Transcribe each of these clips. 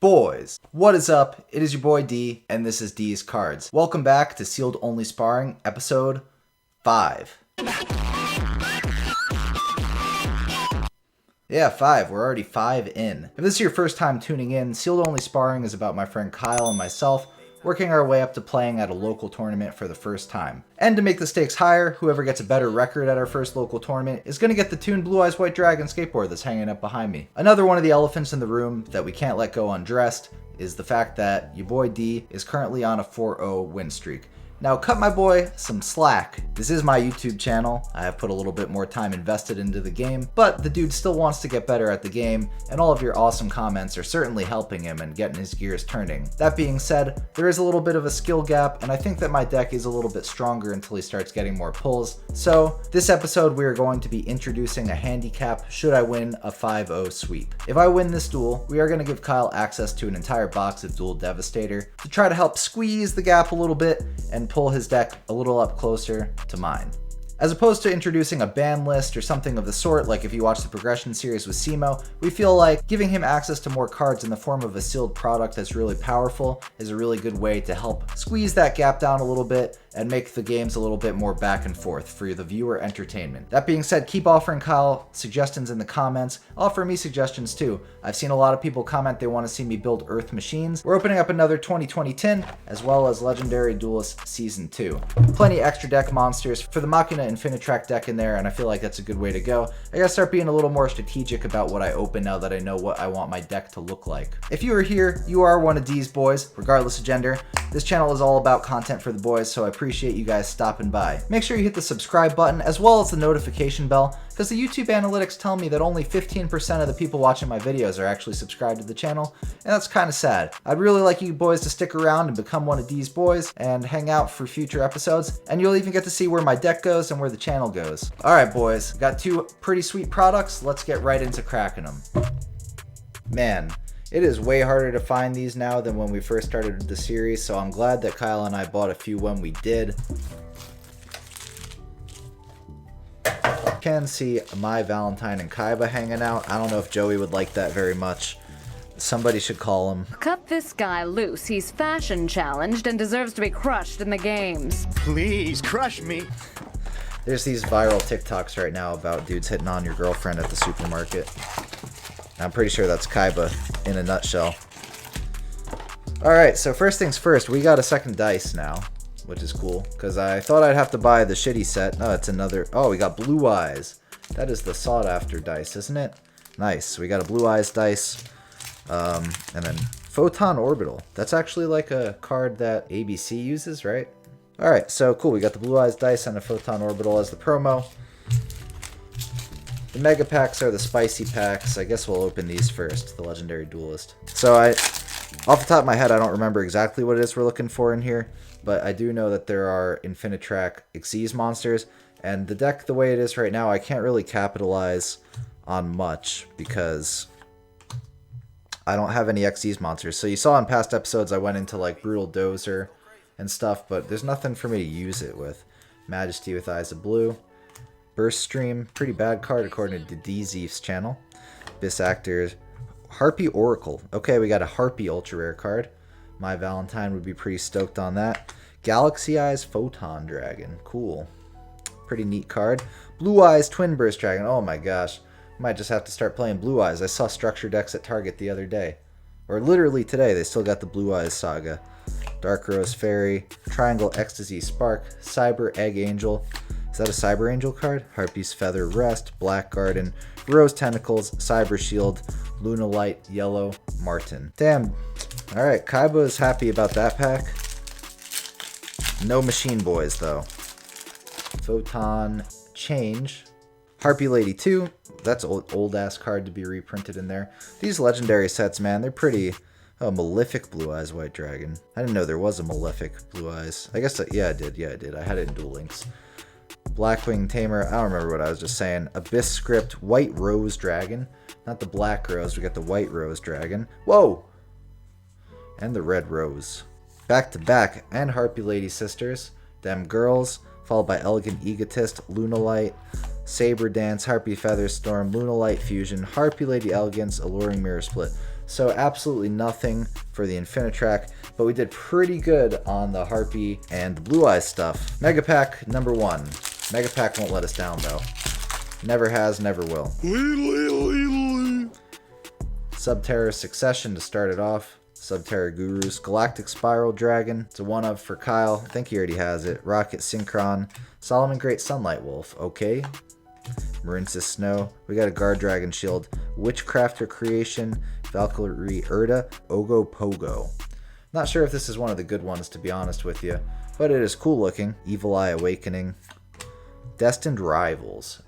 Boys, what is up? It is your boy D, and this is DeezCards. Welcome back to Sealed Only Sparring, episode 5. Yeah, 5. We're already 5 in. If this is your first time tuning in, Sealed Only Sparring is about my friend Kyle and myself working our way up to playing at a local tournament for the first time. And to make the stakes higher, whoever gets a better record at our first local tournament is going to get the tuned Blue Eyes White Dragon skateboard that's hanging up behind me. Another one of the elephants in the room that we can't let go undressed is the fact that your boy D is currently on a 4-0 win streak. Now cut my boy some slack. This is my YouTube channel. I have put a little bit more time invested into the game, but the dude still wants to get better at the game, and all of your awesome comments are certainly helping him and getting his gears turning. That being said, there is a little bit of a skill gap, and I think that my deck is a little bit stronger until he starts getting more pulls. So this episode we are going to be introducing a handicap should I win a 5-0 sweep. If I win this duel, we are going to give Kyle access to an entire box of Duel Devastator to try to help squeeze the gap a little bit and pull his deck a little up closer to mine. As opposed to introducing a ban list or something of the sort, like if you watch the progression series with Simo, we feel like giving him access to more cards in the form of a sealed product that's really powerful is a really good way to help squeeze that gap down a little bit and make the games a little bit more back and forth for the viewer entertainment. That being said, keep offering Kyle suggestions in the comments. Offer me suggestions too. I've seen a lot of people comment they want to see me build Earth machines. We're opening up another 2020 tin, as well as Legendary Duelist Season 2. Plenty extra deck monsters for the Machina Infinitrack deck in there, and I feel like that's a good way to go. I gotta start being a little more strategic about what I open now that I know what I want my deck to look like. If you are here, you are one of these boys, regardless of gender. This channel is all about content for the boys, so I appreciate you guys stopping by. Make sure you hit the subscribe button as well as the notification bell, because the YouTube analytics tell me that only 15% of the people watching my videos are actually subscribed to the channel, and that's kind of sad. I'd really like you boys to stick around and become one of these boys and hang out for future episodes, and you'll even get to see where my deck goes and where the channel goes. Alright boys, got two pretty sweet products, let's get right into cracking them. Man, it is way harder to find these now than when we first started the series, so I'm glad that Kyle and I bought a few when we did. You can see my Valentine and Kaiba hanging out. I don't know if Joey would like that very much. Somebody should call him. Cut this guy loose. He's fashion challenged and deserves to be crushed in the games. Please, crush me. There's these viral TikToks right now about dudes hitting on your girlfriend at the supermarket. I'm pretty sure that's Kaiba in a nutshell. Alright, so first things first, we got a second dice now, which is cool, because I thought I'd have to buy the shitty set. No, it's another. Oh, we got Blue Eyes. That is the sought after dice, isn't it? Nice. We got a Blue Eyes dice. And then Photon Orbital. That's actually like a card that ABC uses, right? Alright, so cool. We got the Blue Eyes dice and a Photon Orbital as the promo. The mega packs are the spicy packs. I guess we'll open these first, the Legendary Duelist. So off the top of my head, I don't remember exactly what it is we're looking for in here, but I do know that there are Infinitrack Xyz monsters, and the deck the way it is right now, I can't really capitalize on much because I don't have any Xyz monsters. So you saw in past episodes I went into like Brutal Dozer and stuff, but there's nothing for me to use it with. Majesty with Eyes of Blue. Burst Stream, pretty bad card according to DeezCards channel. Abyss Actors. Harpy Oracle. Okay, we got a Harpy ultra rare card. My Valentine would be pretty stoked on that. Galaxy Eyes Photon Dragon. Cool. Pretty neat card. Blue Eyes Twin Burst Dragon. Oh my gosh. Might just have to start playing Blue Eyes. I saw structure decks at Target the other day. Or literally today, they still got the Blue Eyes Saga. Dark Rose Fairy. Triangle Ecstasy Spark. Cyber Egg Angel. Is that a Cyber Angel card? Harpy's Feather Rest, Black Garden, Rose Tentacles, Cyber Shield, Luna Light, Yellow, Martin. Damn. Alright, Kaiba is happy about that pack. No Machine Boys, though. Photon Change. Harpy Lady 2. That's an old-ass card to be reprinted in there. These legendary sets, man, they're pretty... Oh, Malefic Blue Eyes White Dragon. I didn't know there was a Malefic Blue Eyes. I guess, yeah, I did. Yeah, I did. I had it in Duel Links. Blackwing Tamer, I don't remember what I was just saying. Abyss Script, White Rose Dragon. Not the Black Rose, we got the White Rose Dragon. Whoa! And the Red Rose. Back to back, and Harpy Lady Sisters. Them Girls, followed by Elegant Egotist, Lunalight, Saber Dance, Harpy Feather Storm, Lunalight Fusion, Harpy Lady Elegance, Alluring Mirror Split. so absolutely nothing for the Infinitrack, but we did pretty good on the Harpy and the Blue Eyes stuff. Mega Pack number 1. Mega Pack won't let us down though. Never has, never will. Subterra Succession to start it off. Subterra Gurus. Galactic Spiral Dragon. It's a 1-of for Kyle. I think he already has it. Rocket Synchron. Solomon Great Sunlight Wolf. Okay. Marinsis Snow. We got a Guard Dragon Shield. Witchcrafter Creation. Valkyrie Urda. Ogo Pogo. Not sure if this is one of the good ones, to be honest with you, but it is cool looking. Evil Eye Awakening. Destined Rivals.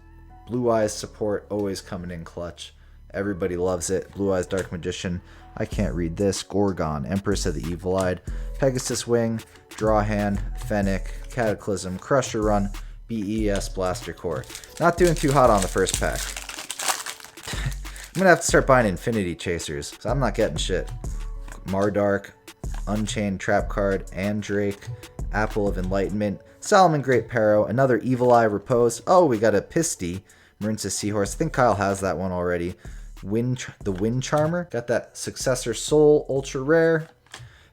Blue Eyes support, always coming in clutch. Everybody loves it. Blue Eyes Dark Magician. I can't read this. Gorgon, Empress of the Evil Eyed. Pegasus Wing, Draw Hand, Fennec, Cataclysm, Crusher Run, BES Blaster Core. Not doing too hot on the first pack. I'm gonna have to start buying Infinity Chasers, because I'm not getting shit. Mardark, Unchained Trap Card, Andrake, Apple of Enlightenment, Solomon Great Perro, another Evil Eye Repose. Oh, we got a Pisty, Marinsis Seahorse. I think Kyle has that one already. The Wind Charmer. Got that Successor Soul, Ultra Rare.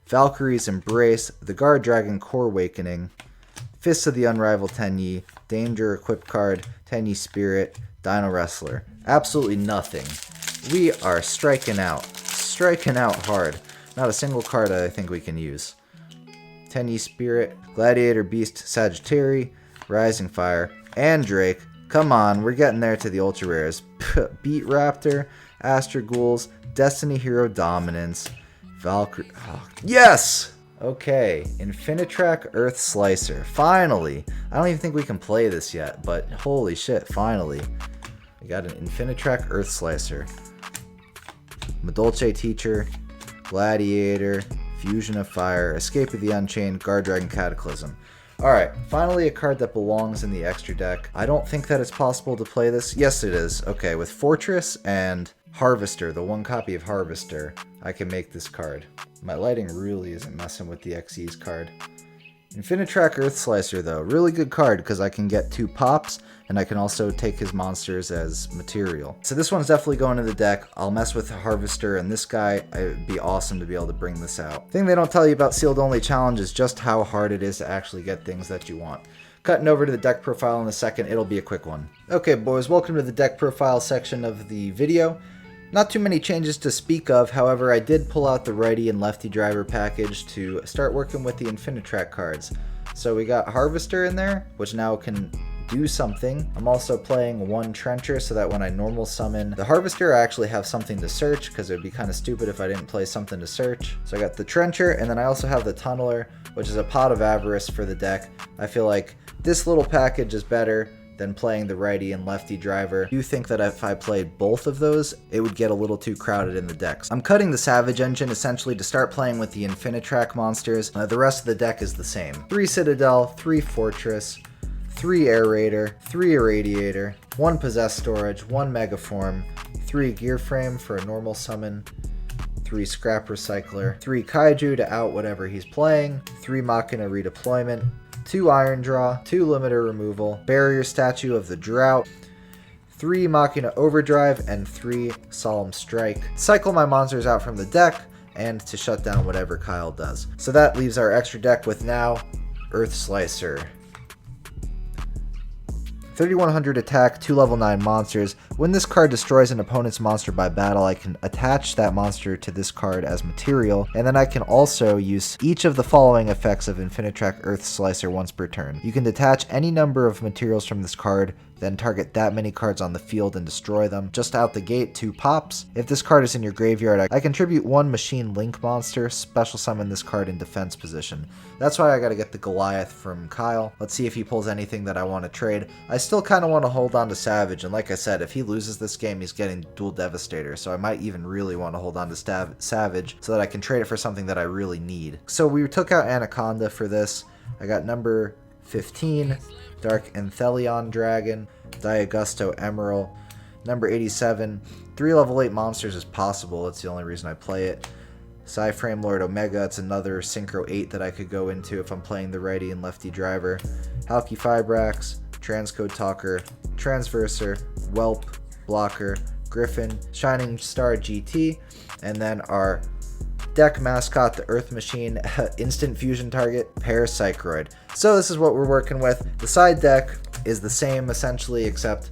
Valkyrie's Embrace, the Guard Dragon Core Awakening, Fists of the Unrivaled Tenyi, Danger Equipped Card, Tenyi Spirit, Dino Wrestler. Absolutely nothing. We are striking out hard. Not a single card I think we can use. Tenyi Spirit, Gladiator Beast Sagittari, Rising Fire, Andrake. Come on, we're getting there to the ultra rares. Beat Raptor, Astra Ghouls, Destiny Hero Dominance, Valkyrie. Oh, yes! Okay, Infinitrack Earth Slicer. Finally! I don't even think we can play this yet, but holy shit, finally. We got an Infinitrack Earth Slicer. Madolce Teacher, Gladiator, Fusion of Fire, Escape of the Unchained, Guard Dragon Cataclysm. Alright, finally a card that belongs in the extra deck. I don't think that it's possible to play this. Yes, it is. Okay, with Fortress and Harvester, the 1 copy of Harvester, I can make this card. My lighting really isn't messing with the XE's card. Infinitrack Earth Slicer, though. Really good card because I can get 2 pops, and I can also take his monsters as material. So this one's definitely going to the deck. I'll mess with the Harvester and this guy. It would be awesome to be able to bring this out. Thing they don't tell you about Sealed Only Challenge is just how hard it is to actually get things that you want. Cutting over to the deck profile in a second, it'll be a quick one. Okay, boys, welcome to the deck profile section of the video. Not too many changes to speak of, however, I did pull out the righty and lefty driver package to start working with the Infinitrack cards. So we got Harvester in there, which now can do something. I'm also playing 1 Trencher so that when I normal summon the Harvester, I actually have something to search, because it would be kind of stupid if I didn't play something to search. So I got the Trencher, and then I also have the Tunneler, which is a Pot of Avarice for the deck. I feel like this little package is better than playing the righty and lefty driver. I do think that if I played both of those, it would get a little too crowded in the decks. I'm cutting the Savage Engine essentially to start playing with the Infinitrack monsters. The rest of the deck is the same. 3 Citadel, 3 Fortress, 3 Air Raider, 3 Irradiator, 1 Possess Storage, 1 Megaform, 3 Gear Frame for a normal summon, 3 Scrap Recycler, 3 Kaiju to out whatever he's playing, 3 Machina Redeployment, 2 Iron Draw, 2 Limiter Removal, Barrier Statue of the Drought, 3 Machina Overdrive, and 3 Solemn Strike. Cycle my monsters out from the deck, and to shut down whatever Kyle does. So that leaves our extra deck with now Earth Slicer. 3100 attack, 2 level 9 monsters. When this card destroys an opponent's monster by battle, I can attach that monster to this card as material, and then I can also use each of the following effects of Infinitrack Earth Slicer once per turn. You can detach any number of materials from this card, then target that many cards on the field and destroy them. Just out the gate, 2 pops. If this card is in your graveyard, I contribute 1 Machine Link monster, special summon this card in defense position. That's why I gotta get the Goliath from Kyle. Let's see if he pulls anything that I want to trade. I still kind of want to hold on to Savage, and like I said, if he loses this game, he's getting Dual Devastator, so I might even really want to hold on to Savage so that I can trade it for something that I really need. So we took out Anaconda for this. I got number 15, Dark Enthelion Dragon, Diagusto Emerald, number 87. 3 level 8 monsters is possible, that's the only reason I play it. Psyframe Lord Omega, it's another Synchro 8 that I could go into if I'm playing the righty and lefty driver. Halki Fibrax, Transcode Talker, Transverser, Whelp, Blocker, Griffin, Shining Star GT, and then our deck mascot, the Earth Machine, instant fusion target, Parapsychroid. So this is what we're working with. The side deck is the same essentially, except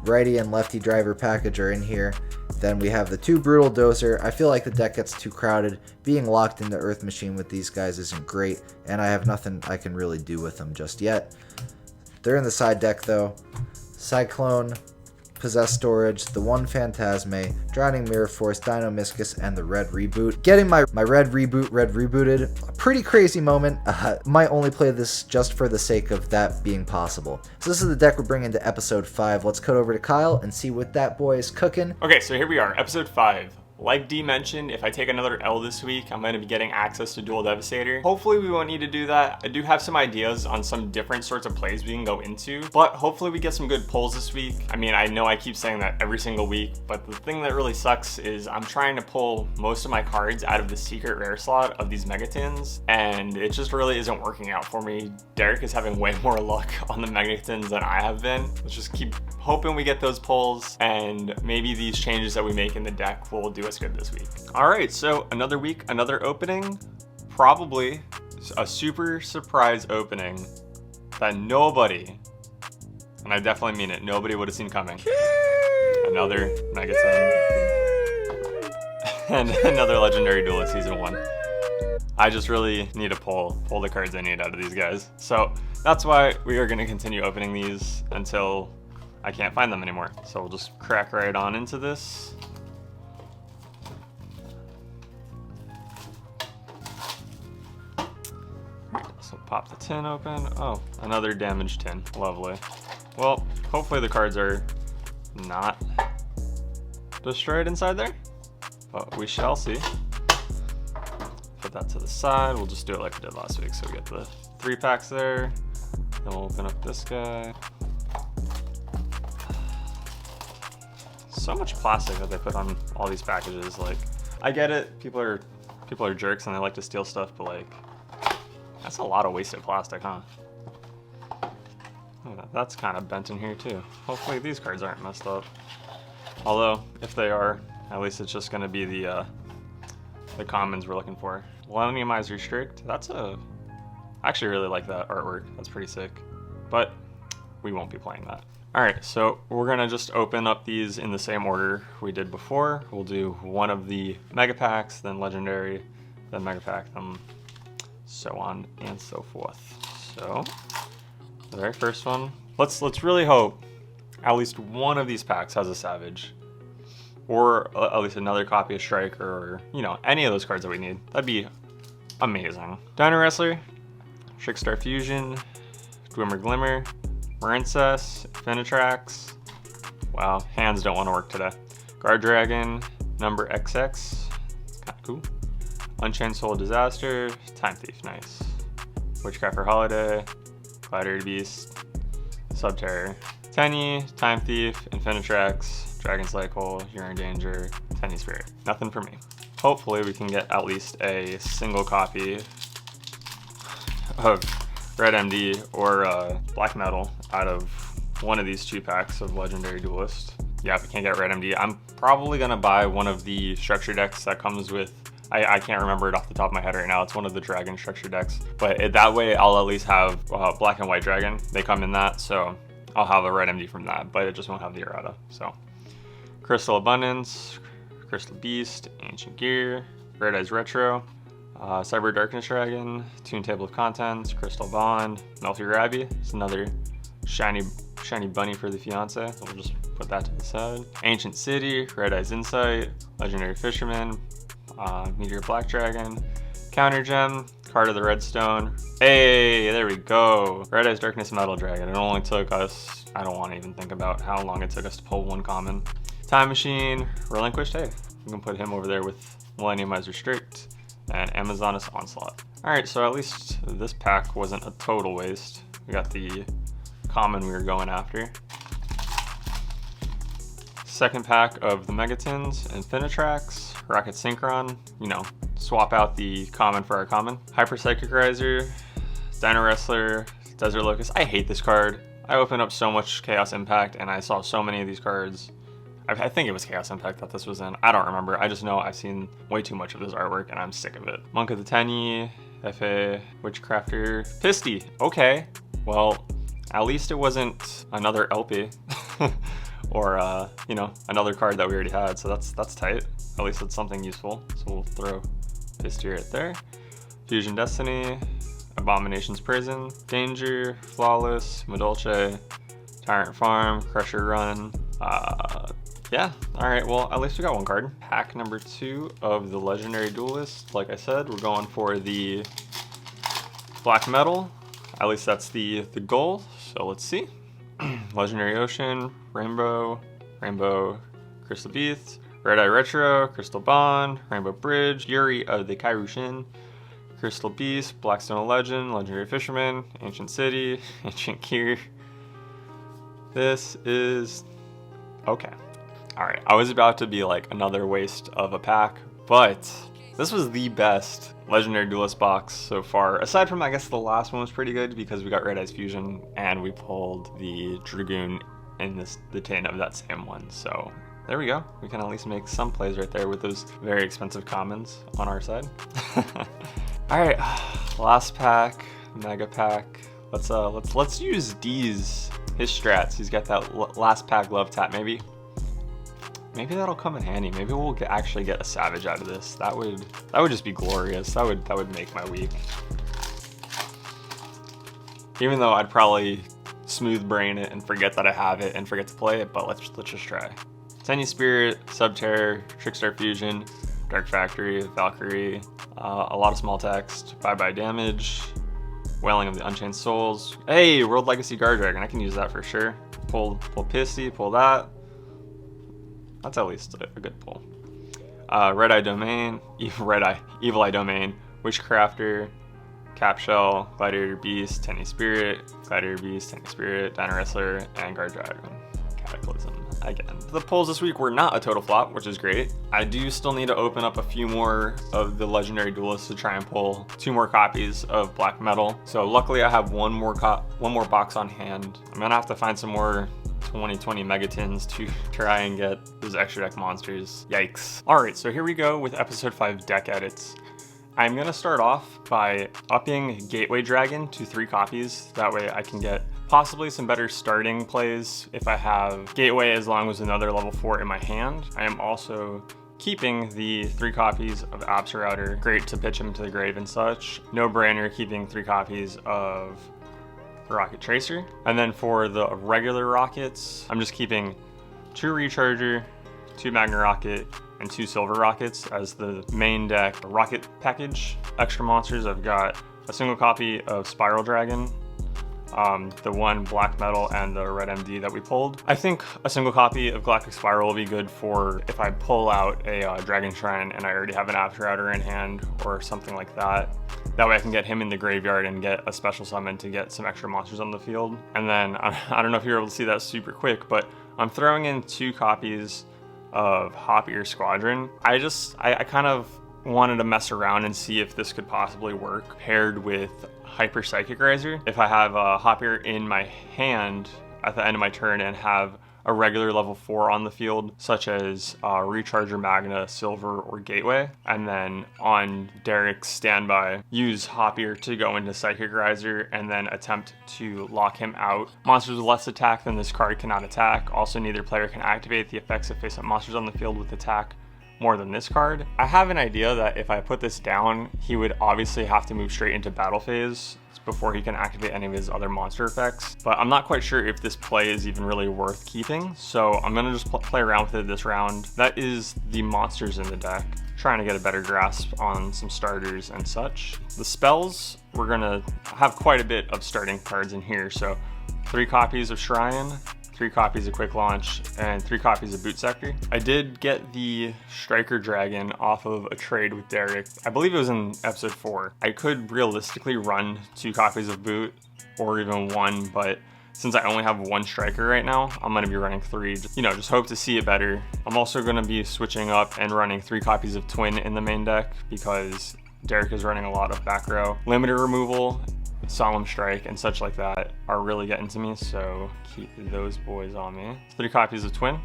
righty and lefty driver package are in here. Then we have the 2 Brutal Dozer. I feel like the deck gets too crowded. Being locked into Earth Machine with these guys isn't great, and I have nothing I can really do with them just yet. They're in the side deck though. Cyclone, Possessed Storage, the 1 Phantasme, Drowning Mirror Force, Dino Miscus, and the Red Reboot. Getting my Red Rebooted, a pretty crazy moment. Might only play this just for the sake of that being possible. So this is the deck we're bringing to episode 5. Let's cut over to Kyle and see what that boy is cooking. Okay, so here we are, episode 5. Like D mentioned, if I take another L this week, I'm going to be getting access to Dual Devastator. Hopefully we won't need to do that. I do have some ideas on some different sorts of plays we can go into, but hopefully we get some good pulls this week. I mean, I know I keep saying that every single week, but the thing that really sucks is I'm trying to pull most of my cards out of the secret rare slot of these Megatins, and it just really isn't working out for me. Derek is having way more luck on the Megatins than I have been. Let's just keep hoping we get those pulls, and maybe these changes that we make in the deck will do us good this week. All right, so another week, another opening, probably a super surprise opening that nobody, and I definitely mean it, nobody would have seen coming. Another Megaton and another Legendary Duelist Season 1. I just really need to pull the cards I need out of these guys. So that's why we are going to continue opening these until I can't find them anymore. So we'll just crack right on into this. So pop the tin open. Oh, another damaged tin. Lovely. Well, hopefully the cards are not destroyed inside there, but we shall see. Put that to the side. We'll just do it like we did last week. So we get the 3 packs there. Then we'll open up this guy. So much plastic that they put on all these packages. Like, I get it, people are jerks and they like to steal stuff, but like, that's a lot of wasted plastic, huh? Oh, that's kind of bent in here too. Hopefully these cards aren't messed up. Although, if they are, at least it's just gonna be the commons we're looking for. Millennium Eyes Restrict, I actually really like that artwork, that's pretty sick. But we won't be playing that. Alright, so we're gonna just open up these in the same order we did before. We'll do one of the Mega Packs, then Legendary, then Mega Pack, then so on and so forth. So, the very first one, let's really hope at least one of these packs has a Savage. Or at least another copy of Striker, or, you know, any of those cards that we need. That'd be amazing. Dino Wrestler, Trickstar Fusion, Dwimmer Glimmer, Marincess, Infinitrax. Wow, hands don't want to work today. Guard Dragon, Number XX, kind of cool. Unchained Soul Disaster, Time Thief, nice. Witchcraft Holiday, Gladiator Beast, Subterror, Tenny, Time Thief, Infinitrax, Dragon Cycle, You're in Danger, Tenny Spirit. Nothing for me. Hopefully we can get at least a single copy of Red MD or Black Metal out of one of these 2 packs of Legendary Duelist. Yeah, if we can't get Red MD, I'm probably gonna buy one of the structure decks that comes with, I can't remember it off the top of my head right now, it's one of the Dragon structure decks. But that way I'll at least have Black and White Dragon, they come in that, so I'll have a Red MD from that, but it just won't have the errata. So, Crystal Abundance, Crystal Beast, Ancient Gear, Red Eyes Retro, Cyber Darkness Dragon, Toon Table of Contents, Crystal Bond, Melty Rabby. It's another shiny bunny for the fiance. So we'll just put that to the side. Ancient City, Red Eyes Insight, Legendary Fisherman, Meteor Black Dragon, Counter Gem, Card of the Redstone. Hey, there we go. Red Eyes Darkness Metal Dragon. It only took us, I don't want to even think about how long it took us to pull one common. Time Machine, Relinquished. Hey, we can put him over there with Millennium Eyes Restrict and Amazoness Onslaught. Alright, so at least this pack wasn't a total waste. We got the common we were going after. Second pack of the Megatins, Infinitrax, Rocket Synchron, you know, swap out the common for our common. Hyper Psychic Riser, Dino Wrestler, Desert Locust. I hate this card. I opened up so much Chaos Impact and I saw so many of these cards. I think it was Chaos Impact that this was in. I don't remember. I just know I've seen way too much of this artwork and I'm sick of it. Monk of the Tenyi, FA, Witchcrafter, Pisty. Okay, well, at least it wasn't another LP or you know, another card that we already had. So that's tight. At least it's something useful. So we'll throw Pisty right there. Fusion Destiny, Abomination's Prison, Danger, Flawless, Medolce, Tyrant Farm, Crusher Run. Yeah, alright, well, at least we got one card. Pack number 2 of the Legendary Duelist. Like I said, we're going for the Black Metal. At least that's the goal, so let's see. Legendary Ocean, Rainbow, Crystal Beast, Red Eye Retro, Crystal Bond, Rainbow Bridge, Yuri of the Kairushin, Crystal Beast, Blackstone Legend, Legendary Fisherman, Ancient City, Ancient Gear. This is okay. Alright, I was about to be like another waste of a pack, but this was the best Legendary Duelist box so far. Aside from, I guess, the last one was pretty good because we got Red Eyes Fusion and we pulled the Dragoon in the tin of that same one. So there we go. We can at least make some plays right there with those very expensive commons on our side. Alright, last pack, mega pack. Let's use Deez, his strats. He's got that last pack love tap. Maybe that'll come in handy. Maybe we'll actually get a Savage out of this. That would just be glorious. That would make my week. Even though I'd probably smooth brain it and forget that I have it and forget to play it, but let's just try. Tenyi Spirit, Subterror, Trickstar Fusion, Dark Factory, Valkyrie, a lot of small text, bye damage, Wailing of the Unchained Souls. Hey, World Legacy Guard Dragon. I can use that for sure. Pull Pisty, pull that. That's at least a good pull. Red Eye Domain, Evil Eye Domain, Witchcrafter, Capshell, Gladiator Beast, Tenyi Spirit, Gladiator Beast, Tenyi Spirit, Dino Wrestler, and Guard Dragon. Cataclysm again. The pulls this week were not a total flop, which is great. I do still need to open up a few more of the Legendary Duelists to try and pull 2 more copies of Black Metal. So luckily I have one more box on hand. I'm gonna have to find some more 2020 Megatins to try and get those extra deck monsters. Yikes. Alright, so here we go with episode 5 deck edits. I'm gonna start off by upping Gateway Dragon to 3 copies. That way I can get possibly some better starting plays if I have Gateway as long as another level 4 in my hand. I am also keeping the 3 copies of Absorouter. Great to pitch him to the grave and such. No brainer keeping 3 copies of Rocket Tracer. And then for the regular rockets, I'm just keeping 2 Recharger, 2 Magna Rocket, and 2 Silver Rockets as the main deck rocket package. Extra monsters, I've got a single copy of Spiral Dragon, the 1 Black Metal, and the Red MD that we pulled. I think a single copy of Galactic Spiral will be good for if I pull out a Dragon Shrine and I already have an Absorouter in hand or something like that. That way I can get him in the graveyard and get a special summon to get some extra monsters on the field. And then, I don't know if you're able to see that super quick, but I'm throwing in 2 copies of Hop Ear Squadron. I kind of wanted to mess around and see if this could possibly work paired with Hyper Psychic Riser. If I have a Hop Ear in my hand at the end of my turn and have a regular level 4 on the field, such as Recharger Magna, Silver, or Gateway, and then on Derek's standby, use Hop Ear to go into Psychic Riser and then attempt to lock him out. Monsters with less attack than this card cannot attack. Also, neither player can activate the effects of face-up monsters on the field with attack more than this card. I have an idea that if I put this down, he would obviously have to move straight into battle phase before he can activate any of his other monster effects, but I'm not quite sure if this play is even really worth keeping, so I'm gonna just play around with it this round. That is the monsters in the deck, trying to get a better grasp on some starters and such. The spells, we're gonna have quite a bit of starting cards in here, so 3 copies of Shrine, 3 copies of Quick Launch, and 3 copies of Boot Sector. I did get the Striker Dragon off of a trade with Derek. I believe it was in episode 4. I could realistically run 2 copies of Boot, or even 1, but since I only have 1 Striker right now, I'm gonna be running 3. Just hope to see it better. I'm also gonna be switching up and running 3 copies of Twin in the main deck because Derek is running a lot of back row. Limiter removal, Solemn Strike, and such like that are really getting to me, so keep those boys on me. 3 copies of Twin.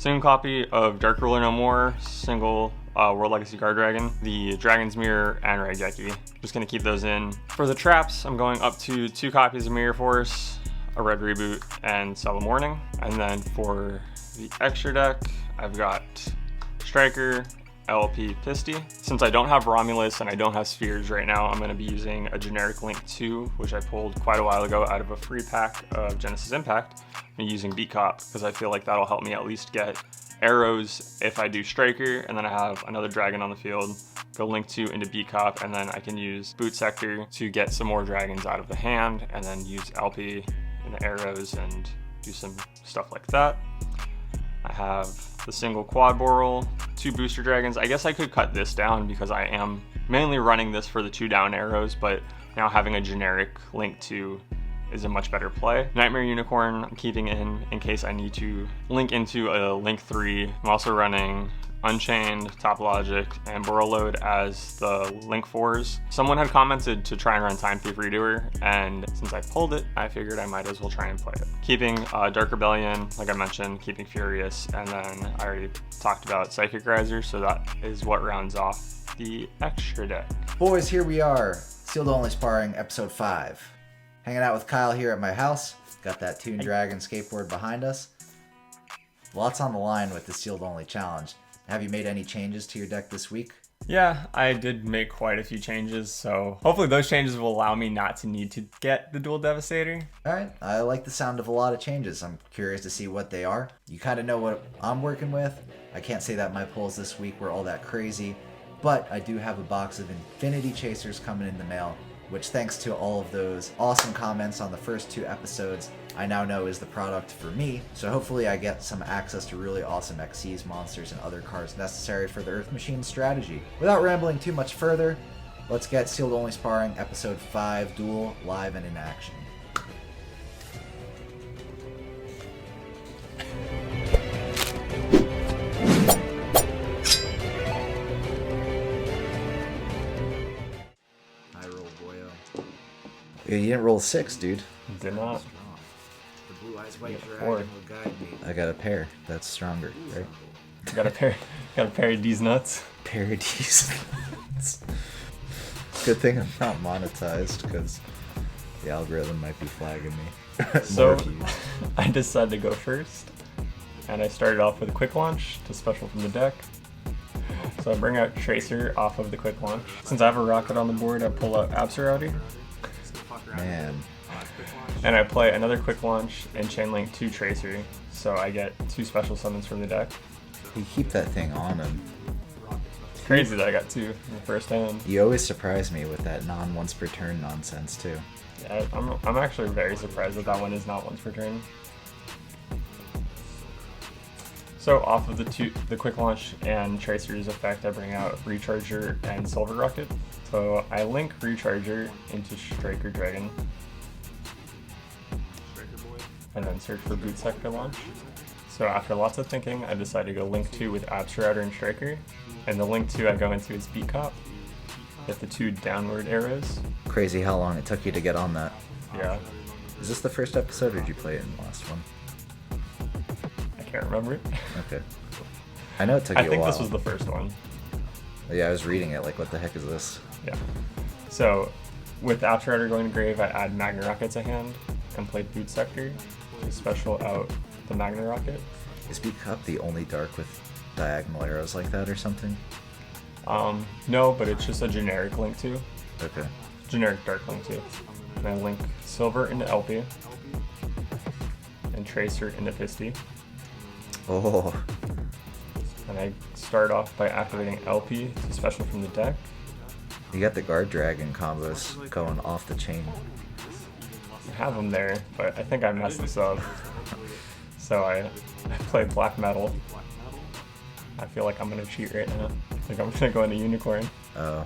Single copy of Dark Ruler No More, single World Legacy Guard Dragon, the Dragon's Mirror, and Raigeki. Just gonna keep those in. For the traps, I'm going up to 2 copies of Mirror Force, a Red Reboot, and Solemn Warning. And then for the extra deck, I've got Striker, LP, Pisty. Since I don't have Romulus and I don't have Spheres right now, I'm going to be using a generic Link 2, which I pulled quite a while ago out of a free pack of Genesis Impact. I'm using Beat Cop because I feel like that'll help me at least get arrows if I do Striker, and then I have another dragon on the field, go Link 2 into Beat Cop, and then I can use Boot Sector to get some more dragons out of the hand, and then use LP in the arrows and do some stuff like that. I have the single Quad Boral, 2 booster dragons. I guess I could cut this down because I am mainly running this for the 2 down arrows, but now having a generic Link 2 is a much better play. Nightmare Unicorn I'm keeping in case I need to link into a Link 3. I'm also running Unchained, Top Logic, and Borreload as the Link 4s. Someone had commented to try and run Time Thief Redoer, and since I pulled it, I figured I might as well try and play it. Keeping Dark Rebellion, like I mentioned, keeping Furious, and then I already talked about Psychic Riser, so that is what rounds off the extra deck. Boys, here we are. Sealed Only Sparring, episode 5. Hanging out with Kyle here at my house. Got that Toon Dragon skateboard behind us. Lots on the line with the Sealed Only challenge. Have you made any changes to your deck this week? Yeah, I did make quite a few changes, so hopefully those changes will allow me not to need to get the Dual Devastator. Alright, I like the sound of a lot of changes. I'm curious to see what they are. You kind of know what I'm working with. I can't say that my pulls this week were all that crazy, but I do have a box of Infinity Chasers coming in the mail, which thanks to all of those awesome comments on the first 2 episodes, I now know is the product for me, so hopefully I get some access to really awesome XCs, monsters, and other cards necessary for the Earth Machine strategy. Without rambling too much further, let's get Sealed Only Sparring episode 5 Duel live and in action. I roll Yugioh. Yeah, you didn't roll 6, dude. Did not. The blue eyes white dragon will guide me. I got a pair. That's stronger, right? Got a pair of these nuts. Pair of these nuts. Good thing I'm not monetized because the algorithm might be flagging me. So I decided to go first, and I started off with a quick launch to special from the deck. So I bring out Tracer off of the quick launch. Since I have a rocket on the board, I pull out Absurrouty. Man. And I play another quick launch and chainlink 2 Tracer, so I get 2 special summons from the deck. You keep that thing on him. It's crazy that I got 2 in the first hand. You always surprise me with that non-once per turn nonsense too. Yeah, I'm actually very surprised that one is not once per turn. So off of the quick launch and Tracer's effect, I bring out Recharger and Silver Rocket. So I link Recharger into Striker Dragon, and then search for Boot Sector launch. So after lots of thinking, I decided to go Link 2 with Absurrouter and Striker, and the Link 2 I go into is Beat Cop, get the 2 downward arrows. Crazy how long it took you to get on that. Yeah. Is this the first episode or did you play it in the last one? I can't remember it. Okay. I know it took you a while. I think this was the first one. Yeah, I was reading it like, what the heck is this? Yeah. So with Absurrouter going to grave, I add Magna Rocket to hand and play Boot Sector to special out the Magna Rocket. Is Beat Cop the only dark with diagonal arrows like that or something? No, but it's just a generic Link 2. Okay. Generic dark Link 2. And I link Silver into LP and Tracer into Pisty. Oh. And I start off by activating LP to special from the deck. You got the Guard Dragon combos going off the chain. I have them there, but I think I messed this up. So I play Black Metal. I feel like I'm going to cheat right now. I think I'm going to go into Unicorn. Oh,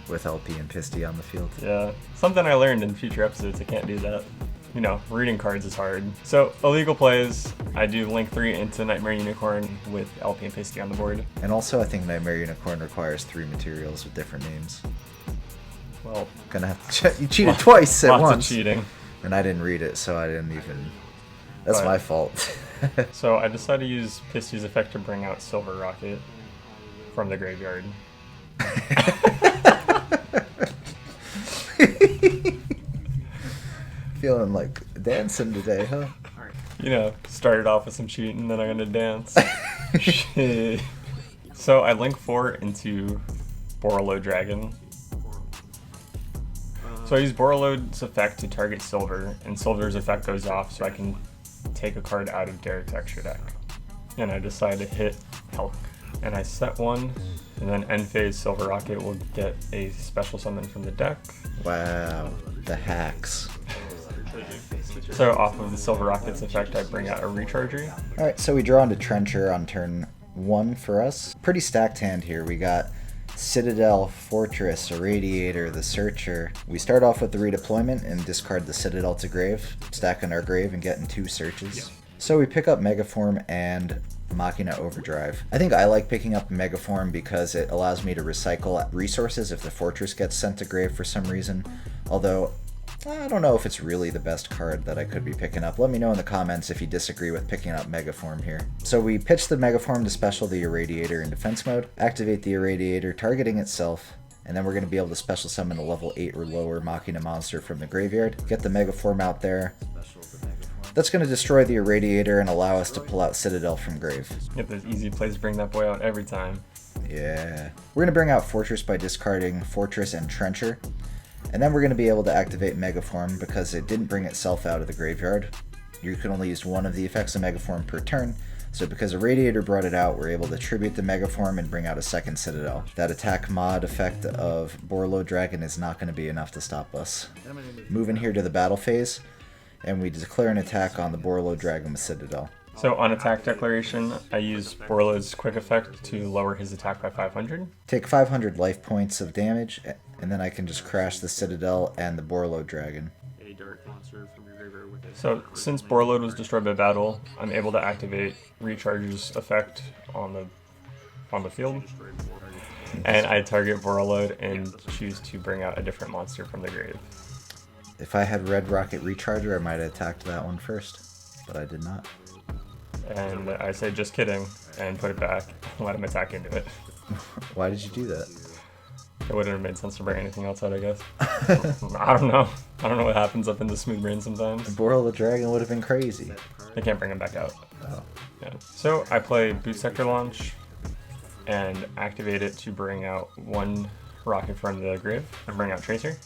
with LP and Pisty on the field. Yeah, something I learned in future episodes. I can't do that. You know, reading cards is hard. So illegal plays, I do Link 3 into Nightmare Unicorn with LP and Pisty on the board. And also I think Nightmare Unicorn requires 3 materials with different names. Well, gonna have to check. You cheated twice at once. Lots of cheating. And I didn't read it, so I didn't even... That's my fault. So I decided to use Pisty's effect to bring out Silver Rocket from the graveyard. Feeling like dancing today, huh? You know, started off with some cheating, then I'm gonna dance. Shit. So I link 4 into Borolo Dragon. So I use Borolo's effect to target Silver, and Silver's effect goes off so I can take a card out of Derek's extra deck. And I decide to hit Helk. And I set 1, and then end phase Silver Rocket will get a special summon from the deck. Wow, the hacks. So off of the Silver Rocket's effect, I bring out a Recharger. Alright, so we draw into Trencher on turn 1 for us. Pretty stacked hand here. We got Citadel, Fortress, Irradiator, the Searcher. We start off with the redeployment and discard the Citadel to grave, stacking our grave and getting 2 searches. So we pick up Megaform and Machina Overdrive. I think I like picking up Megaform because it allows me to recycle resources if the Fortress gets sent to grave for some reason. Although, I don't know if it's really the best card that I could be picking up. Let me know in the comments if you disagree with picking up Megaform here. So we pitch the Megaform to special the Irradiator in defense mode, activate the Irradiator targeting itself, and then we're going to be able to special summon a level 8 or lower Machina monster from the graveyard, get the Megaform out there. That's going to destroy the Irradiator and allow us to pull out Citadel from grave. Yep, there's easy plays to bring that boy out every time. Yeah. We're going to bring out Fortress by discarding Fortress and Trencher. And then we're going to be able to activate Megaform because it didn't bring itself out of the graveyard. You can only use one of the effects of Megaform per turn. So because Irradiator brought it out, we're able to tribute the Megaform and bring out a second Citadel. That attack mod effect of Borolo Dragon is not going to be enough to stop us. Moving here to the battle phase, and we declare an attack on the Borolo Dragon with Citadel. So on attack declaration, I use Borolo's quick effect to lower his attack by 500. Take 500 life points of damage, and then I can just crash the Citadel and the Borolo Dragon. So since Borolo was destroyed by battle, I'm able to activate Recharge's effect on the field. And I target Borolo and choose to bring out a different monster from the grave. If I had Red Rocket Recharger, I might have attacked that one first, but I did not. And I say, just kidding, and put it back and let him attack into it. Why did you do that? It wouldn't have made sense to bring anything else out, I guess. I don't know. I don't know what happens up in the smooth brain sometimes. Borolo Dragon would have been crazy. They can't bring him back out. Oh. Yeah. So I play Boot Sector Launch and activate it to bring out 1 rocket from the grave and bring out Tracer.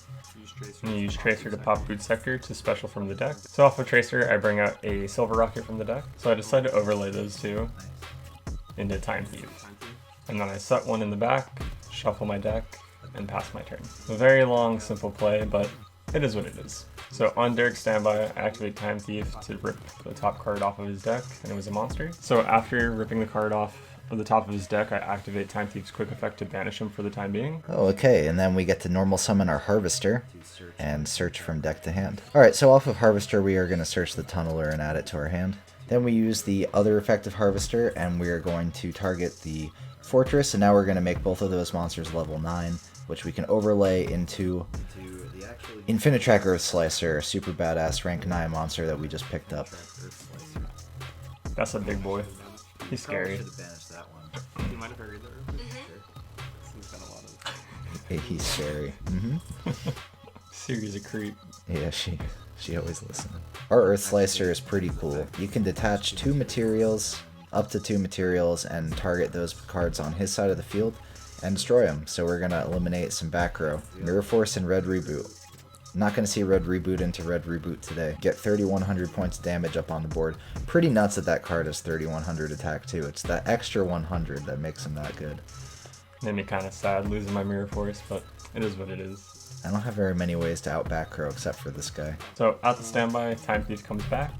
And you use Tracer to pop Boot Sector to special from the deck. So off of Tracer, I bring out a Silver Rocket from the deck. So I decide to overlay those 2 into Time Thief. And then I set 1 in the back, shuffle my deck, and pass my turn. A very long, simple play, but it is what it is. So on Derek's standby, I activate Time Thief to rip the top card off of his deck, and it was a monster. So after ripping the card off of the top of his deck, I activate Time Thief's quick effect to banish him for the time being. Oh, okay, and then we get to normal summon our Harvester and search from deck to hand. Alright, so off of Harvester, we are going to search the Tunneler and add it to our hand. Then we use the other effective Harvester, and we are going to target the Fortress, and now we're going to make both of those monsters level 9, which we can overlay into Infinitrack Earth Slicer, a super badass rank 9 monster that we just picked up. That's a big boy. He's scary. Hey, he's scary. Series of creep. Yeah, she always listens. Our Earth Slicer is pretty cool. You can detach 2 materials, up to 2 materials, and target those cards on his side of the field and destroy them. So we're going to eliminate some back row. Mirror Force and Red Reboot. Not going to see Red Reboot into Red Reboot today. Get 3,100 points of damage up on the board. Pretty nuts that that card has 3,100 attack too. It's that extra 100 that makes him that good. Made me kind of sad losing my Mirror Force, but it is what it is. I don't have very many ways to out back row except for this guy. So at the standby, Time Thief comes back.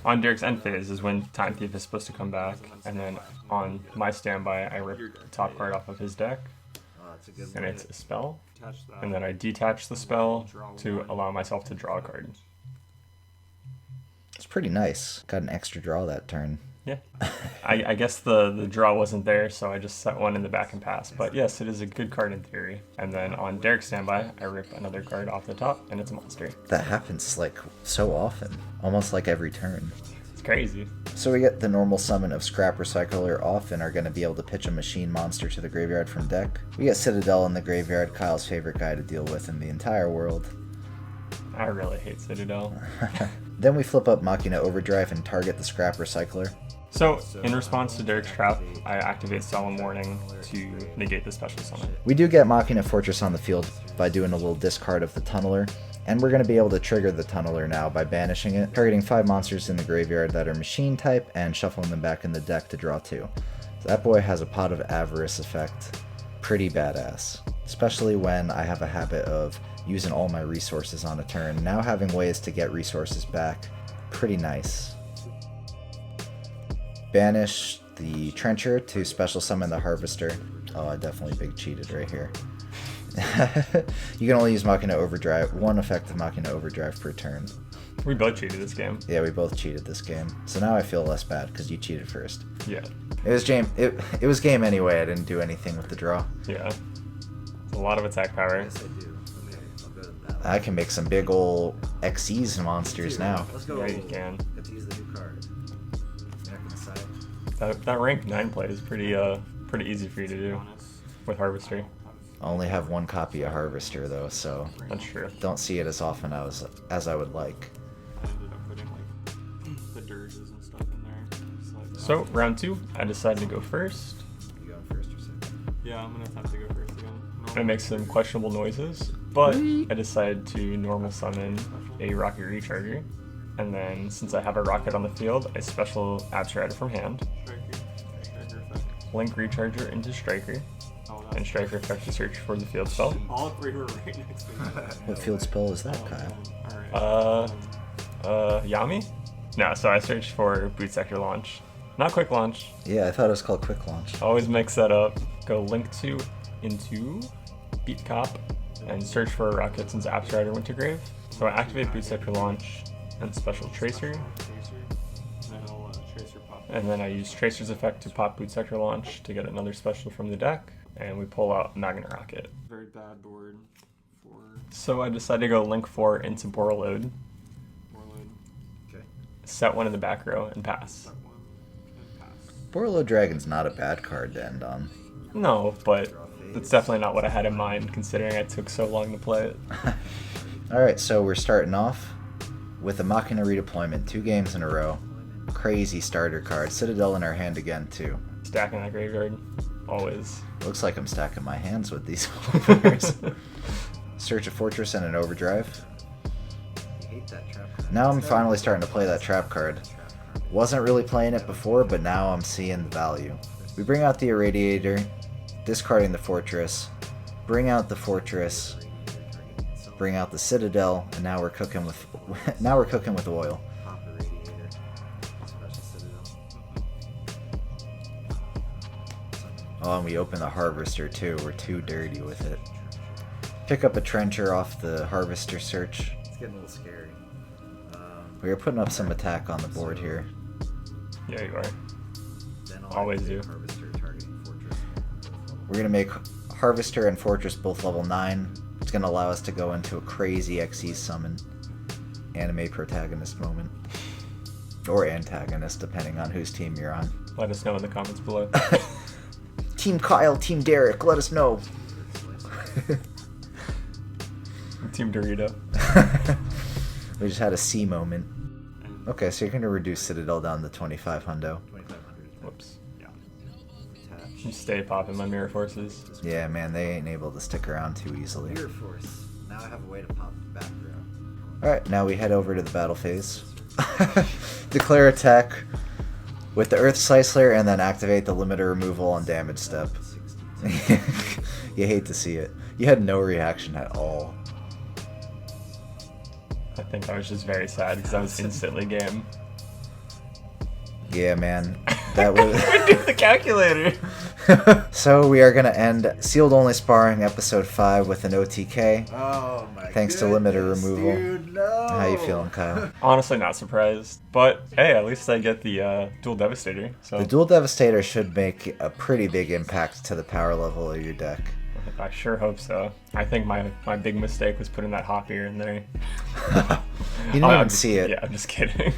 On Derek's end phase is when Time Thief is supposed to come back, and then on my standby, I rip the top card off of his deck, and it's a spell, and then I detach the spell to allow myself to draw a card. It's pretty nice. Got an extra draw that turn. Yeah. I guess the draw wasn't there, so I just set 1 in the back and pass. But yes, it is a good card in theory. And then on Derek's standby, I rip another card off the top, and it's a monster. That happens like so often. Almost like every turn. It's crazy. So we get the normal summon of Scrap Recycler off and are going to be able to pitch a machine monster to the graveyard from deck. We get Citadel in the graveyard, Kyle's favorite guy to deal with in the entire world. I really hate Citadel. Then we flip up Machina Overdrive and target the Scrap Recycler. So, in response to Derek's trap, I activate Solemn Warning to negate the special summon. We do get Machina Fortress on the field by doing a little discard of the Tunneler, and we're going to be able to trigger the Tunneler now by banishing it, targeting 5 monsters in the graveyard that are machine type, and shuffling them back in the deck to draw 2. So that boy has a Pot of Avarice effect. Pretty badass. Especially when I have a habit of using all my resources on a turn. Now having ways to get resources back, pretty nice. Banish the Trencher to special summon the Harvester. Oh, I definitely big cheated right here. You can only use Machina Overdrive, one effective Machina Overdrive per turn. We both cheated this game. Yeah, we both cheated this game. So now I feel less bad because you cheated first. Yeah. It was game. It was game anyway. I didn't do anything with the draw. Yeah. A lot of attack power. Yes, I do. Okay, I'll go to that. I can make some big ol' Xyz monsters now. Let's go. Yeah, you can. Get to use the new card. Back on the side. That rank 9 play is pretty easy for you to do with Harvester. I only have one copy of Harvester though, so That's true. don't see it as often as I would like. I ended up putting like the dirges and stuff in there. So round 2, I decided to go first. You going first or second? Yeah, I'm gonna attempt to go first again. I make some questionable noises, but I decided to normal summon a Rocket Recharger. And then, since I have a rocket on the field, I special Abstract from hand. Link Recharger into Striker. And Striker effect to search for the field spell. All 3 were right next to each other. What field spell is that, Kyle? Yami? No, so I searched for Boot Sector Launch. Not Quick Launch. Yeah, I thought it was called Quick Launch. Always mix that up. Go Link 2 into Beat Cop and search for rockets into Abstract or Wintergrave. So I activate Boot Sector Launch and Special Tracer. And then I use Tracer's effect to pop Boot Sector Launch to get another special from the deck. And we pull out Magna Rocket. Very bad board for So I decided to go Link 4 into Borreload, Warlord. Okay. set one in the back row, and pass. That one. And pass. Borreload Dragon's not a bad card to end on. No, but that's definitely not what I had in mind, considering I took so long to play it. Alright, so we're starting off with a Machina Redeployment, 2 games in a row. Crazy starter card. Citadel in our hand again, too. Stacking that graveyard, always. Looks like I'm stacking my hands with these openers. Search a Fortress and an Overdrive. You hate that trap card. Now I'm finally starting to play that trap card. Wasn't really playing it before, but now I'm seeing the value. We bring out the Irradiator, discarding the Fortress, bring out the Fortress, bring out the Citadel, and now we're cooking with oil. Pop the radiator. Special Citadel. Oh, and we open the Harvester too. We're too dirty with it. Pick up a Trencher off the Harvester search. It's getting a little scary. We are putting up some attack on the board here. Yeah, you are. Then I'll Always activate do. Harvester targeting Fortress. We're gonna make Harvester and Fortress both level 9. It's gonna allow us to go into a crazy Xyz summon. Anime protagonist moment. Or antagonist, depending on whose team you're on. Let us know in the comments below. Team Kyle, Team Derek, let us know. Team Dorito. We just had a C moment. Okay, so you're gonna reduce Citadel down to 25 hundo. 2500. Whoops. Yeah. Attach. You stay popping my mirror forces. Yeah, man, they ain't able to stick around too easily. Mirror Force. Now I have a way to pop the back row. Alright, now we head over to the battle phase. Declare attack with the Earth Slicer and then activate the limiter removal on damage step. 62. You hate to see it. You had no reaction at all. I think I was just very sad because I was instantly game. Yeah, man. That was. Do the calculator. So we are gonna end Sealed Only Sparring episode 5 with an OTK. Oh my Thanks to limiter removal. Dude, no. How you feeling, Kyle? Honestly, not surprised. But hey, at least I get the Dual Devastator. So The Dual Devastator should make a pretty big impact to the power level of your deck. I sure hope so. I think my big mistake was putting that Hoppier in there. You didn't even see it. Yeah, I'm just kidding.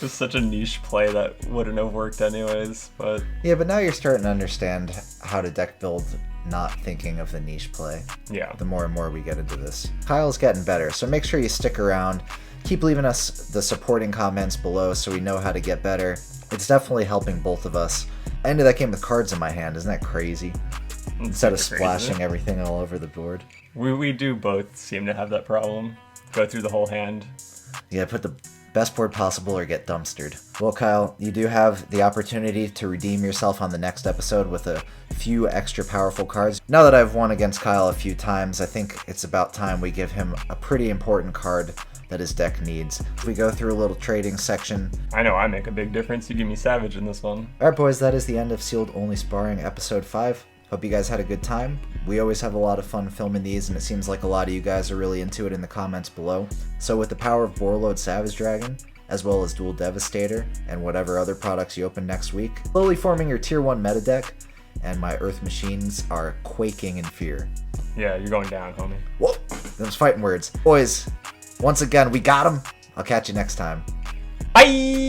It's such a niche play that wouldn't have worked anyways, but... Yeah, but now you're starting to understand how to deck build not thinking of the niche play. Yeah. The more and more we get into this. Kyle's getting better, so make sure you stick around. Keep leaving us the supporting comments below so we know how to get better. It's definitely helping both of us. I ended that game with cards in my hand, isn't that crazy? Instead of splashing everything all over the board. We do both seem to have that problem. Go through the whole hand. Yeah, put the best board possible or get dumpstered. Well, Kyle, you do have the opportunity to redeem yourself on the next episode with a few extra powerful cards. Now that I've won against Kyle a few times, I think it's about time we give him a pretty important card that his deck needs. If we go through a little trading section. I know I make a big difference. You give me Savage in this one. Alright boys, that is the end of Sealed Only Sparring episode 5. Hope you guys had a good time. We always have a lot of fun filming these, and it seems like a lot of you guys are really into it in the comments below. So with the power of Borreload Savage Dragon, as well as Dual Devastator, and whatever other products you open next week, slowly forming your tier 1 meta deck, and my Earth Machines are quaking in fear. Yeah, you're going down, homie. Whoa! Those fighting words. Boys, once again, we got 'em. I'll catch you next time. Bye!